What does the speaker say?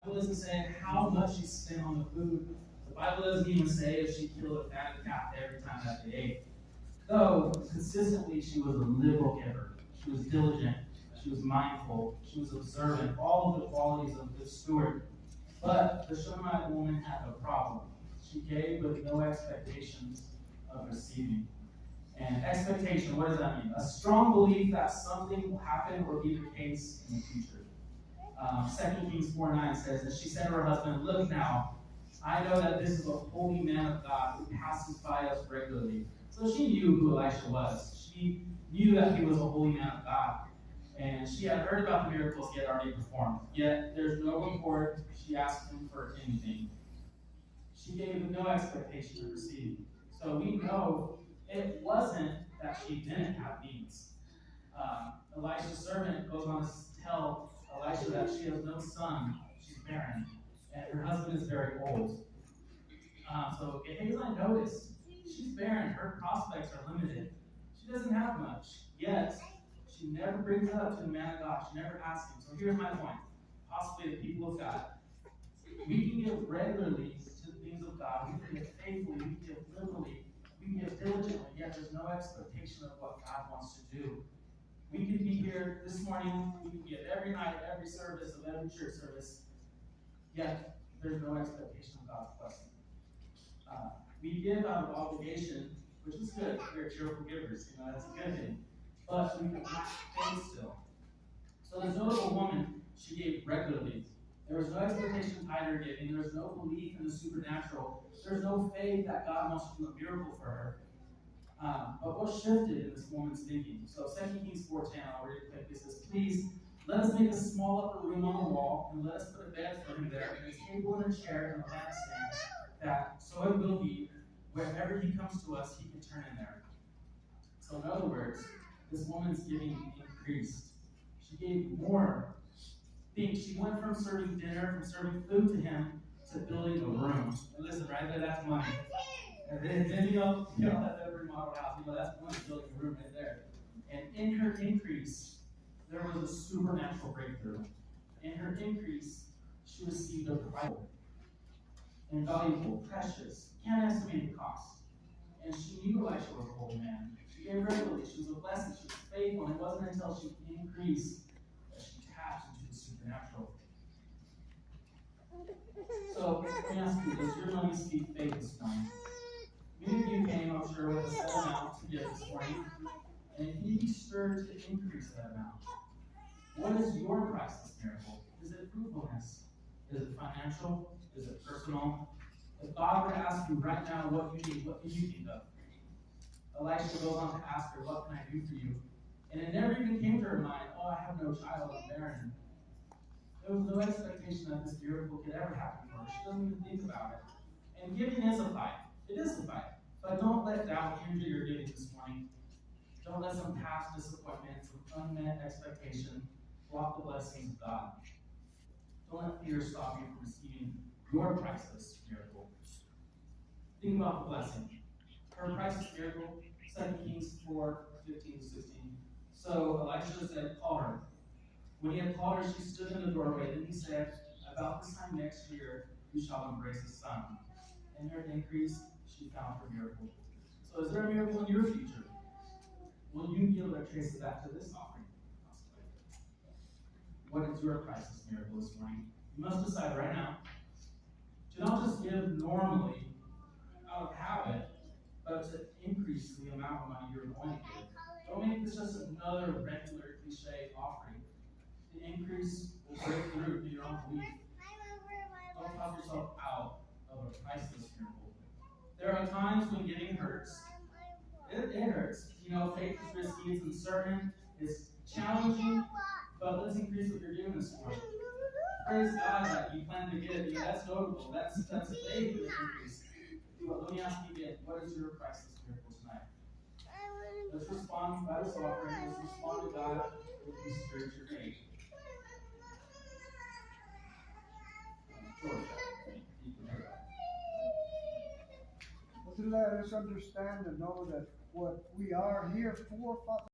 Bible doesn't say how much she spent on the food. The Bible doesn't even say if she killed a fatted calf every time that they ate. Though consistently she was a liberal giver. She was diligent. She was mindful. She was observant. All of the qualities of a good steward. But the Shunammite woman had a problem. She gave with no expectations of receiving. And expectation, what does that mean? A strong belief that something will happen or be the case in the future. 2 Kings 4:9 says, and she said to her husband, look now, I know that this is a holy man of God who passes by us regularly. So she knew who Elisha was. She knew that he was a holy man of God. And she had heard about the miracles he had already performed. Yet there's no report she asked him for anything. She gave no expectation of receiving. So we know it wasn't that she didn't have needs. Elisha's servant goes on to tell Elisha that she has no son, she's barren, and her husband is very old. So Gehazi noticed she's barren, her prospects are limited. She doesn't have much, yet she never brings it up to the man of God. She never asks him. So here's my point. Possibly the people of God. We can give regularly to the things of God. We can give faithfully. We can give liberally. We can give diligently, yet there's no expectation of what God wants to do. We could be here this morning. We could give every night, every service of every church service, yet there's no expectation of God's blessing. We give out of obligation, which is good. We're cheerful givers. That's a good thing. But we can lack faith still. So this notable woman, she gave regularly. There was no expectation tied to her giving. There was no belief in the supernatural. There's no faith that God wants to do a miracle for her. But what shifted in this woman's thinking? So 2 Kings 4:10, I'll read it quick. It says, please, let us make a small upper room on the wall, and let us put a bed for him there, and a table and a chair and a lampstand, that so it will be, wherever he comes to us, he can turn in there. So in other words, this woman's giving increased. She gave more. Think she went from serving dinner, from serving food to him, to building a room. And listen, right there, that's money. And then that's every model house. That's one building a room right there. And in her increase, there was a supernatural breakthrough. In her increase, she received a prize, invaluable, precious, can't estimate the cost. And she knew Elisha was a holy man. She gave regularly. She was a blessing. She was faithful. And it wasn't until she increased that she tapped into the supernatural. So let me ask you, does your money speak faith this morning? Many of you came, I'm sure, with a set amount to give this morning, and he be stirred to increase that amount. What is your priceless miracle? Is it fruitfulness? Is it financial? Is it personal? If God were to ask you right now what you need, what can you think of? Elisha goes on to ask her, what can I do for you? And it never even came to her mind, oh, I have no child, I'm barren. There was no expectation that this miracle could ever happen for her. She doesn't even think about it. And giving is a fight. It is a fight. But don't let doubt hinder your giving this morning. Don't let some past disappointment, some unmet expectation block the blessings of God. Don't let fear stop you from receiving your priceless miracle. Think about the blessing. Her priceless miracle, 2 Kings 4:15-16. So Elisha said, call her. When he had called her, she stood in the doorway. Then he said, about this time next year, you shall embrace a son. In her increase, she found her miracle. So is there a miracle in your future? Will you be able to trace it back to this offering? What is your priceless miracle this morning? You must decide right now to not just give normally out of habit, but to increase the amount of money you're going to give. Don't make this just another regular cliche offering. The increase will break through to your own belief. Don't talk yourself out of a priceless miracle. There are times when giving hurts. It hurts. Faith is risky, it's uncertain, it's challenging, but let's increase what you're doing this morning. Praise God that you plan to give. That's notable. That's faith that increase. But let me ask you again, what is your priceless miracle tonight? Let's respond by this offering. Let's respond to God with His spiritual faith. To let us understand and know that what we are here for, Father.